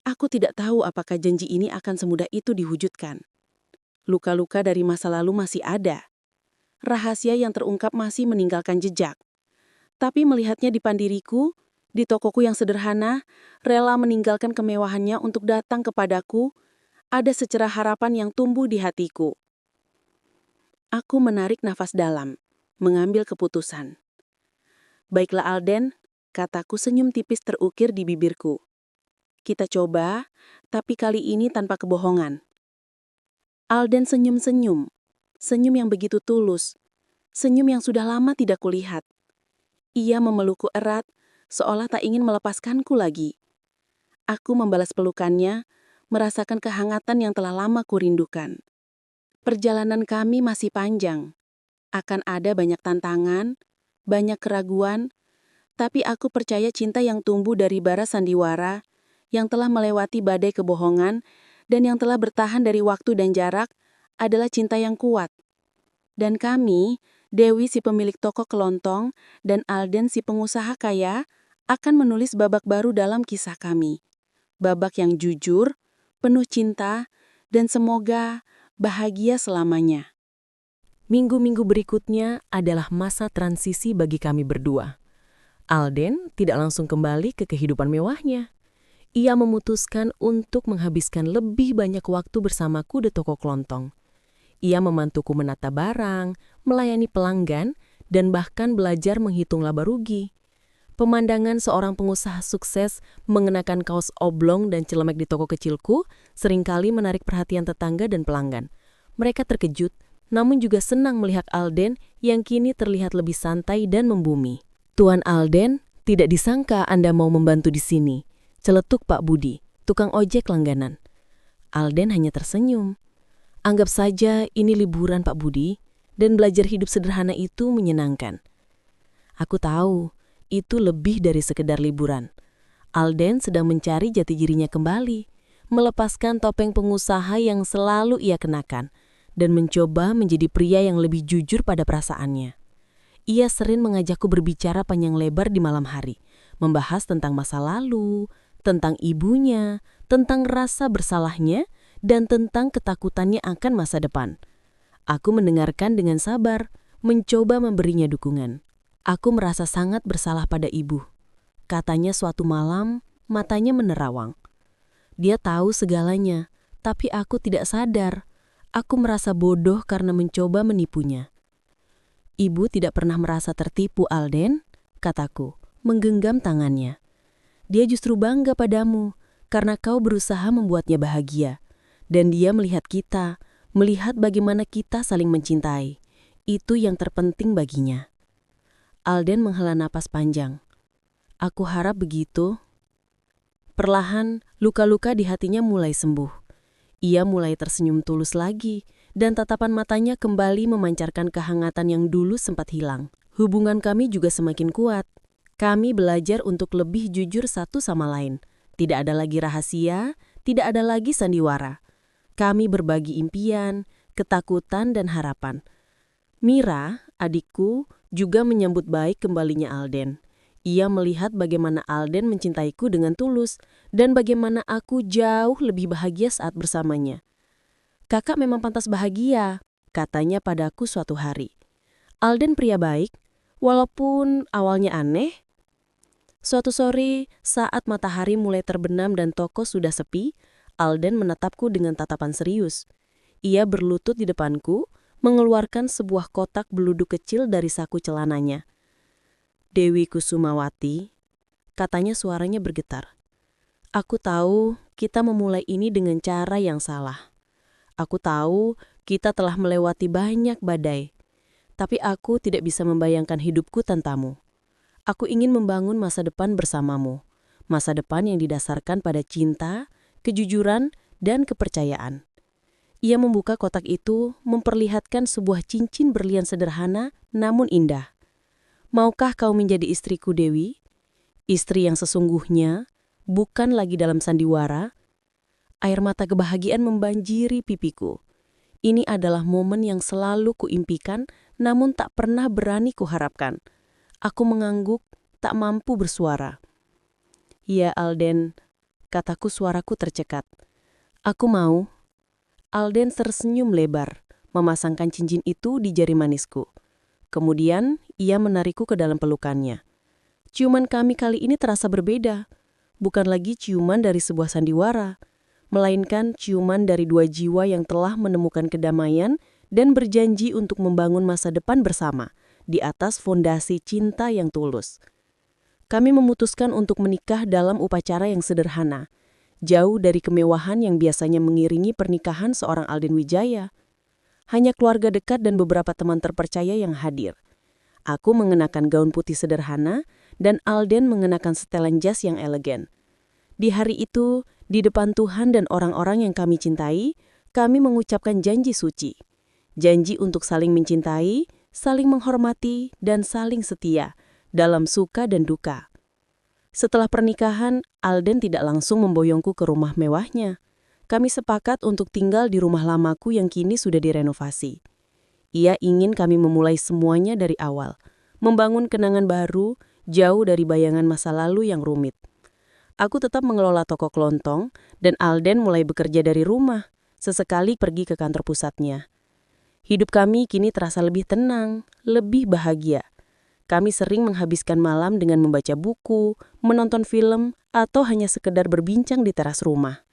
Aku tidak tahu apakah janji ini akan semudah itu diwujudkan. Luka-luka dari masa lalu masih ada. Rahasia yang terungkap masih meninggalkan jejak. Tapi melihatnya di pandiriku, di tokoku yang sederhana, rela meninggalkan kemewahannya untuk datang kepadaku, ada secerah harapan yang tumbuh di hatiku. Aku menarik nafas dalam, mengambil keputusan. Baiklah, Alden, kataku, senyum tipis terukir di bibirku. Kita coba, tapi kali ini tanpa kebohongan. Alden senyum-senyum, senyum yang begitu tulus, senyum yang sudah lama tidak kulihat. Ia memelukku erat, seolah tak ingin melepaskanku lagi. Aku membalas pelukannya, merasakan kehangatan yang telah lama kurindukan. Perjalanan kami masih panjang. Akan ada banyak tantangan, banyak keraguan, tapi aku percaya cinta yang tumbuh dari bara sandiwara, yang telah melewati badai kebohongan, dan yang telah bertahan dari waktu dan jarak, adalah cinta yang kuat. Dan kami, Dewi si pemilik toko kelontong, dan Alden si pengusaha kaya, akan menulis babak baru dalam kisah kami. Babak yang jujur, penuh cinta, dan semoga bahagia selamanya. Minggu-minggu berikutnya adalah masa transisi bagi kami berdua. Alden tidak langsung kembali ke kehidupan mewahnya. Ia memutuskan untuk menghabiskan lebih banyak waktu bersamaku di toko kelontong. Ia membantuku menata barang, melayani pelanggan, dan bahkan belajar menghitung laba rugi. Pemandangan seorang pengusaha sukses mengenakan kaos oblong dan celemek di toko kecilku seringkali menarik perhatian tetangga dan pelanggan. Mereka terkejut, namun juga senang melihat Alden yang kini terlihat lebih santai dan membumi. Tuan Alden, tidak disangka Anda mau membantu di sini. Celetuk Pak Budi, tukang ojek langganan. Alden hanya tersenyum. Anggap saja ini liburan Pak Budi, dan belajar hidup sederhana itu menyenangkan. Aku tahu, itu lebih dari sekedar liburan. Alden sedang mencari jati dirinya kembali, melepaskan topeng pengusaha yang selalu ia kenakan, dan mencoba menjadi pria yang lebih jujur pada perasaannya. Ia sering mengajakku berbicara panjang lebar di malam hari, membahas tentang masa lalu, tentang ibunya, tentang rasa bersalahnya, dan tentang ketakutannya akan masa depan. Aku mendengarkan dengan sabar, mencoba memberinya dukungan. Aku merasa sangat bersalah pada ibu. Katanya suatu malam, matanya menerawang. Dia tahu segalanya, tapi aku tidak sadar. Aku merasa bodoh karena mencoba menipunya. Ibu tidak pernah merasa tertipu, Alden, kataku, menggenggam tangannya. Dia justru bangga padamu, karena kau berusaha membuatnya bahagia. Dan dia melihat kita, melihat bagaimana kita saling mencintai. Itu yang terpenting baginya. Alden menghela napas panjang. Aku harap begitu. Perlahan, luka-luka di hatinya mulai sembuh. Ia mulai tersenyum tulus lagi, dan tatapan matanya kembali memancarkan kehangatan yang dulu sempat hilang. Hubungan kami juga semakin kuat. Kami belajar untuk lebih jujur satu sama lain. Tidak ada lagi rahasia, tidak ada lagi sandiwara. Kami berbagi impian, ketakutan, dan harapan. Mira, adikku, juga menyambut baik kembalinya Alden. Ia melihat bagaimana Alden mencintaiku dengan tulus dan bagaimana aku jauh lebih bahagia saat bersamanya. Kakak memang pantas bahagia, katanya padaku suatu hari. Alden pria baik, walaupun awalnya aneh. Suatu sore, saat matahari mulai terbenam dan toko sudah sepi, Alden menatapku dengan tatapan serius. Ia berlutut di depanku, mengeluarkan sebuah kotak beluduk kecil dari saku celananya. Dewi Kusumawati, katanya suaranya bergetar. Aku tahu kita memulai ini dengan cara yang salah. Aku tahu kita telah melewati banyak badai. Tapi aku tidak bisa membayangkan hidupku tanpamu. Aku ingin membangun masa depan bersamamu. Masa depan yang didasarkan pada cinta, kejujuran, dan kepercayaan. Ia membuka kotak itu, memperlihatkan sebuah cincin berlian sederhana namun indah. Maukah kau menjadi istriku, Dewi? Istri yang sesungguhnya, bukan lagi dalam sandiwara. Air mata kebahagiaan membanjiri pipiku. Ini adalah momen yang selalu kuimpikan, namun tak pernah berani kuharapkan. Aku mengangguk, tak mampu bersuara. Ya Alden, kataku suaraku tercekat. Aku mau. Alden tersenyum lebar, memasangkan cincin itu di jari manisku. Kemudian, ia menarikku ke dalam pelukannya. Ciuman kami kali ini terasa berbeda. Bukan lagi ciuman dari sebuah sandiwara, melainkan ciuman dari dua jiwa yang telah menemukan kedamaian dan berjanji untuk membangun masa depan bersama, di atas fondasi cinta yang tulus. Kami memutuskan untuk menikah dalam upacara yang sederhana, jauh dari kemewahan yang biasanya mengiringi pernikahan seorang Alden Wijaya. Hanya keluarga dekat dan beberapa teman terpercaya yang hadir. Aku mengenakan gaun putih sederhana dan Alden mengenakan setelan jas yang elegan. Di hari itu, di depan Tuhan dan orang-orang yang kami cintai, kami mengucapkan janji suci. Janji untuk saling mencintai, saling menghormati, dan saling setia dalam suka dan duka. Setelah pernikahan, Alden tidak langsung memboyongku ke rumah mewahnya. Kami sepakat untuk tinggal di rumah lamaku yang kini sudah direnovasi. Ia ingin kami memulai semuanya dari awal, membangun kenangan baru, jauh dari bayangan masa lalu yang rumit. Aku tetap mengelola toko kelontong, dan Alden mulai bekerja dari rumah, sesekali pergi ke kantor pusatnya. Hidup kami kini terasa lebih tenang, lebih bahagia. Kami sering menghabiskan malam dengan membaca buku, menonton film, atau hanya sekedar berbincang di teras rumah.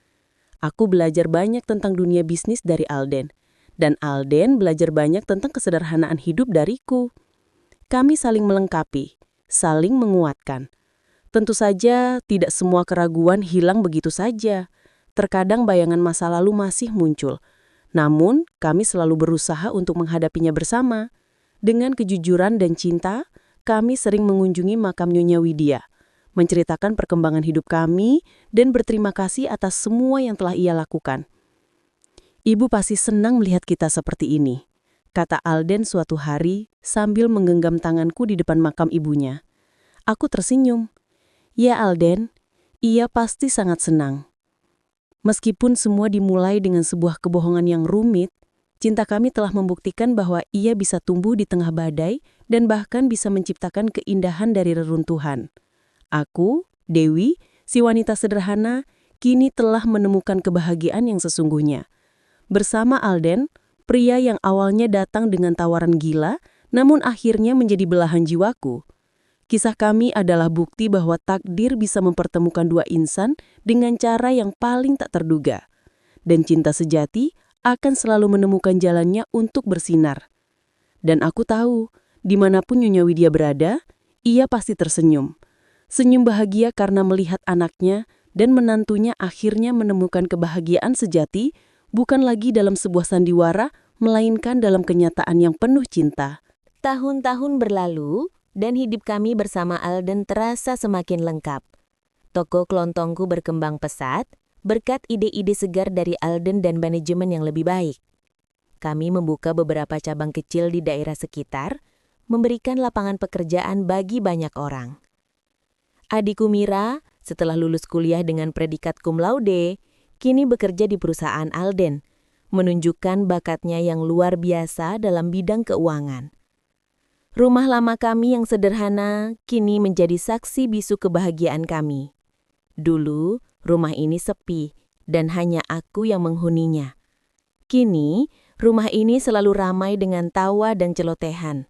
Aku belajar banyak tentang dunia bisnis dari Alden, dan Alden belajar banyak tentang kesederhanaan hidup dariku. Kami saling melengkapi, saling menguatkan. Tentu saja tidak semua keraguan hilang begitu saja. Terkadang bayangan masa lalu masih muncul. Namun, kami selalu berusaha untuk menghadapinya bersama. Dengan kejujuran dan cinta, kami sering mengunjungi makam Nyonya Widya, menceritakan perkembangan hidup kami, dan berterima kasih atas semua yang telah ia lakukan. Ibu pasti senang melihat kita seperti ini, kata Alden suatu hari sambil menggenggam tanganku di depan makam ibunya. Aku tersenyum. Ya Alden, ia pasti sangat senang. Meskipun semua dimulai dengan sebuah kebohongan yang rumit, cinta kami telah membuktikan bahwa ia bisa tumbuh di tengah badai dan bahkan bisa menciptakan keindahan dari reruntuhan. Aku, Dewi, si wanita sederhana, kini telah menemukan kebahagiaan yang sesungguhnya. Bersama Alden, pria yang awalnya datang dengan tawaran gila, namun akhirnya menjadi belahan jiwaku. Kisah kami adalah bukti bahwa takdir bisa mempertemukan dua insan dengan cara yang paling tak terduga. Dan cinta sejati akan selalu menemukan jalannya untuk bersinar. Dan aku tahu, dimanapun Nyonya Widya berada, ia pasti tersenyum. Senyum bahagia karena melihat anaknya dan menantunya akhirnya menemukan kebahagiaan sejati, bukan lagi dalam sebuah sandiwara, melainkan dalam kenyataan yang penuh cinta. Tahun-tahun berlalu, dan hidup kami bersama Alden terasa semakin lengkap. Toko kelontongku berkembang pesat, berkat ide-ide segar dari Alden dan manajemen yang lebih baik. Kami membuka beberapa cabang kecil di daerah sekitar, memberikan lapangan pekerjaan bagi banyak orang. Adikku Mira, setelah lulus kuliah dengan predikat cum laude, kini bekerja di perusahaan Alden, menunjukkan bakatnya yang luar biasa dalam bidang keuangan. Rumah lama kami yang sederhana kini menjadi saksi bisu kebahagiaan kami. Dulu, rumah ini sepi dan hanya aku yang menghuninya. Kini, rumah ini selalu ramai dengan tawa dan celotehan.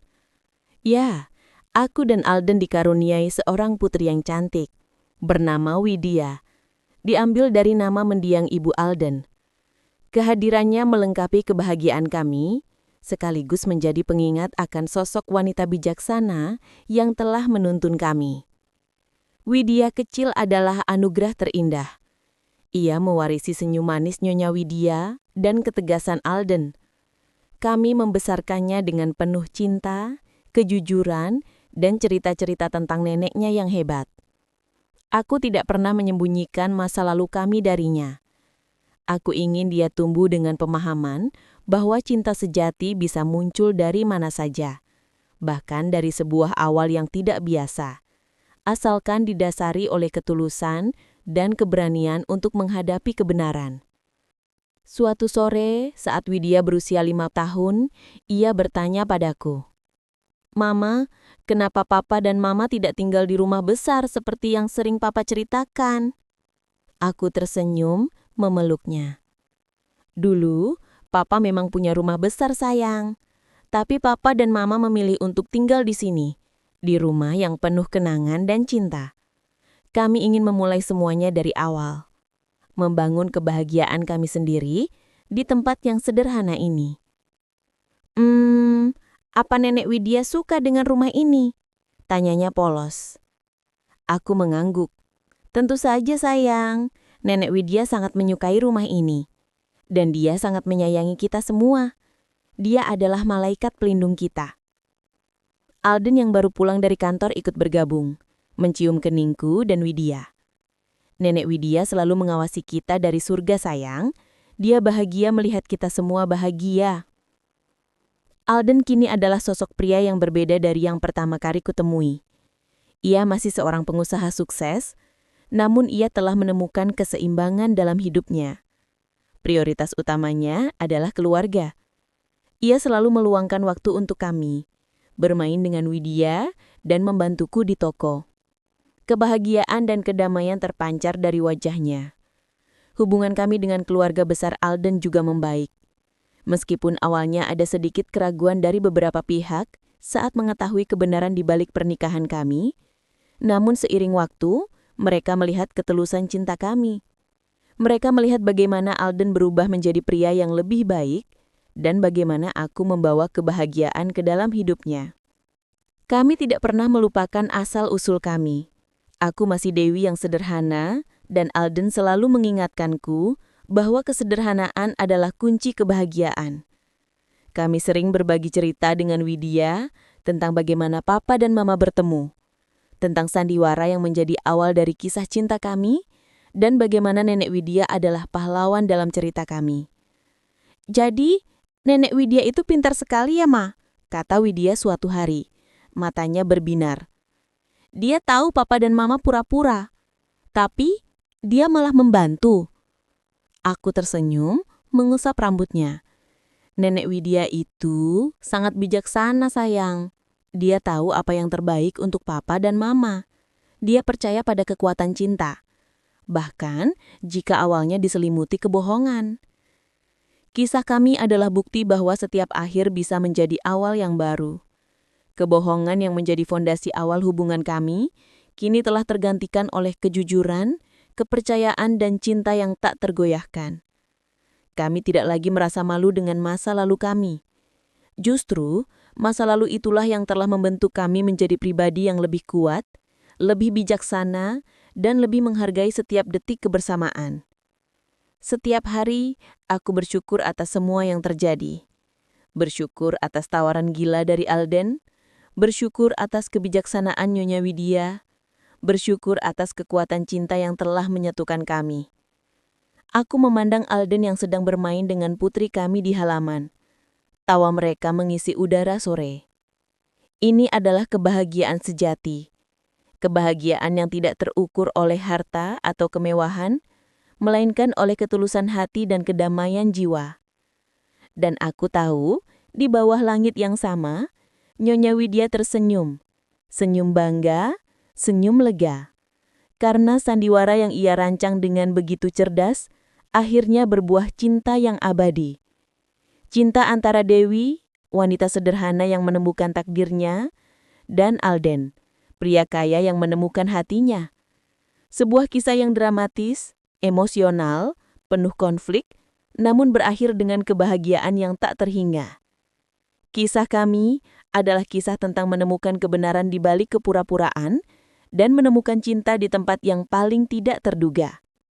Ya, aku dan Alden dikaruniai seorang putri yang cantik, bernama Widya, diambil dari nama mendiang ibu Alden. Kehadirannya melengkapi kebahagiaan kami, sekaligus menjadi pengingat akan sosok wanita bijaksana yang telah menuntun kami. Widya kecil adalah anugerah terindah. Ia mewarisi senyum manis Nyonya Widya dan ketegasan Alden. Kami membesarkannya dengan penuh cinta, kejujuran, dan cerita-cerita tentang neneknya yang hebat. Aku tidak pernah menyembunyikan masa lalu kami darinya. Aku ingin dia tumbuh dengan pemahaman bahwa cinta sejati bisa muncul dari mana saja, bahkan dari sebuah awal yang tidak biasa, asalkan didasari oleh ketulusan dan keberanian untuk menghadapi kebenaran. Suatu sore, saat Widya berusia 5 tahun, ia bertanya padaku, "Mama, kenapa Papa dan Mama tidak tinggal di rumah besar seperti yang sering Papa ceritakan?" Aku tersenyum, memeluknya. "Dulu, Papa memang punya rumah besar sayang. Tapi Papa dan Mama memilih untuk tinggal di sini, di rumah yang penuh kenangan dan cinta. Kami ingin memulai semuanya dari awal. Membangun kebahagiaan kami sendiri di tempat yang sederhana ini." Apa Nenek Widya suka dengan rumah ini?" tanyanya polos. Aku mengangguk. "Tentu saja sayang, Nenek Widya sangat menyukai rumah ini. Dan dia sangat menyayangi kita semua. Dia adalah malaikat pelindung kita." Alden yang baru pulang dari kantor ikut bergabung, mencium keningku dan Widya. "Nenek Widya selalu mengawasi kita dari surga sayang. Dia bahagia melihat kita semua bahagia." Alden kini adalah sosok pria yang berbeda dari yang pertama kali kutemui. Ia masih seorang pengusaha sukses, namun ia telah menemukan keseimbangan dalam hidupnya. Prioritas utamanya adalah keluarga. Ia selalu meluangkan waktu untuk kami, bermain dengan Widya, dan membantuku di toko. Kebahagiaan dan kedamaian terpancar dari wajahnya. Hubungan kami dengan keluarga besar Alden juga membaik. Meskipun awalnya ada sedikit keraguan dari beberapa pihak saat mengetahui kebenaran di balik pernikahan kami, namun seiring waktu, mereka melihat ketulusan cinta kami. Mereka melihat bagaimana Alden berubah menjadi pria yang lebih baik dan bagaimana aku membawa kebahagiaan ke dalam hidupnya. Kami tidak pernah melupakan asal-usul kami. Aku masih Dewi yang sederhana dan Alden selalu mengingatkanku bahwa kesederhanaan adalah kunci kebahagiaan. Kami sering berbagi cerita dengan Widya tentang bagaimana Papa dan Mama bertemu, tentang sandiwara yang menjadi awal dari kisah cinta kami, dan bagaimana Nenek Widya adalah pahlawan dalam cerita kami. "Jadi, Nenek Widya itu pintar sekali ya, Ma?" kata Widya suatu hari. Matanya berbinar. "Dia tahu Papa dan Mama pura-pura, tapi dia malah membantu." Aku tersenyum, mengusap rambutnya. "Nenek Widya itu sangat bijaksana, sayang. Dia tahu apa yang terbaik untuk Papa dan Mama. Dia percaya pada kekuatan cinta, bahkan jika awalnya diselimuti kebohongan. Kisah kami adalah bukti bahwa setiap akhir bisa menjadi awal yang baru. Kebohongan yang menjadi fondasi awal hubungan kami kini telah tergantikan oleh kejujuran, kepercayaan, dan cinta yang tak tergoyahkan. Kami tidak lagi merasa malu dengan masa lalu kami. Justru, masa lalu itulah yang telah membentuk kami menjadi pribadi yang lebih kuat, lebih bijaksana, dan lebih menghargai setiap detik kebersamaan. Setiap hari, aku bersyukur atas semua yang terjadi. Bersyukur atas tawaran gila dari Alden, bersyukur atas kebijaksanaan Nyonya Widya, bersyukur atas kekuatan cinta yang telah menyatukan kami. Aku memandang Alden yang sedang bermain dengan putri kami di halaman. Tawa mereka mengisi udara sore. Ini adalah kebahagiaan sejati. Kebahagiaan yang tidak terukur oleh harta atau kemewahan, melainkan oleh ketulusan hati dan kedamaian jiwa. Dan aku tahu, di bawah langit yang sama, Nyonya Widya tersenyum. Senyum bangga, senyum lega. Karena sandiwara yang ia rancang dengan begitu cerdas, akhirnya berbuah cinta yang abadi. Cinta antara Dewi, wanita sederhana yang menemukan takdirnya, dan Alden, pria kaya yang menemukan hatinya. Sebuah kisah yang dramatis, emosional, penuh konflik, namun berakhir dengan kebahagiaan yang tak terhingga. Kisah kami adalah kisah tentang menemukan kebenaran di balik kepura-puraan dan menemukan cinta di tempat yang paling tidak terduga.